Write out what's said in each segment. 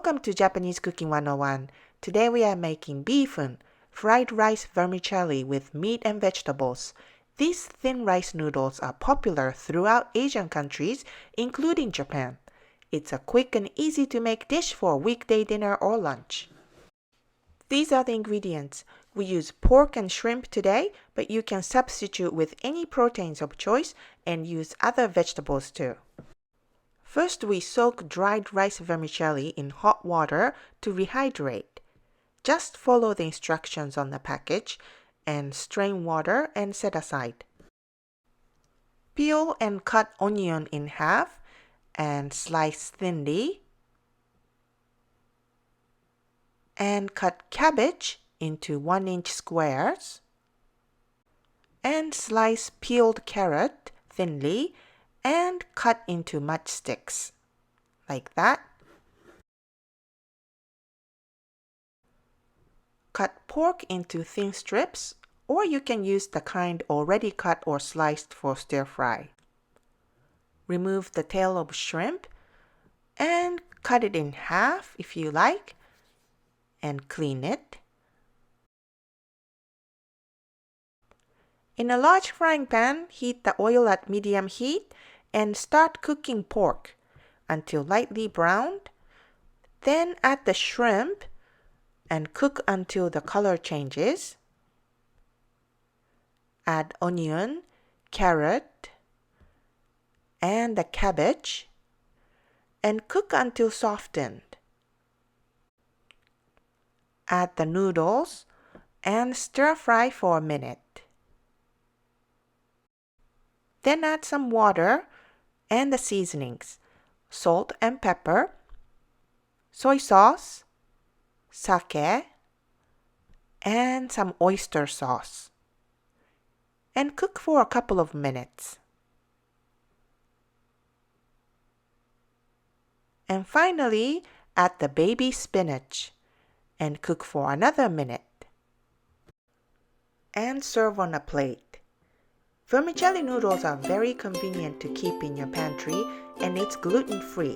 Welcome to Japanese Cooking 101. Today we are making bihun, fried rice vermicelli with meat and vegetables. These thin rice noodles are popular throughout Asian countries, including Japan. It's a quick and easy to make dish for a weekday dinner or lunch. These are the ingredients. We use pork and shrimp today, but you can substitute with any proteins of choice and use other vegetables too. First, we soak dried rice vermicelli in hot water to rehydrate. Just follow the instructions on the package and strain water and set aside. Peel and cut onion in half and slice thinly. And cut cabbage into 1-inch squares. And slice peeled carrot thinly and cut into matchsticks, like that. Cut pork into thin strips, or you can use the kind already cut or sliced for stir fry. Remove the tail of shrimp and cut it in half if you like, and clean it. In a large frying pan, heat the oil at medium heat and start cooking pork until lightly browned. Then add the shrimp and cook until the color changes. Add onion, carrot, and the cabbage and cook until softened. Add the noodles and stir fry for a minute. Then add some water and the seasonings, salt and pepper, soy sauce, sake, and some oyster sauce. And cook for a couple of minutes. And finally, add the baby spinach and cook for another minute. And serve on a plate. Vermicelli noodles are very convenient to keep in your pantry, and it's gluten-free.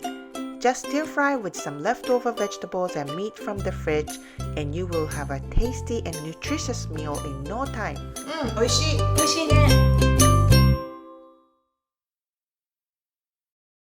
Just stir fry with some leftover vegetables and meat from the fridge, and you will have a tasty and nutritious meal in no time. 美味しいね。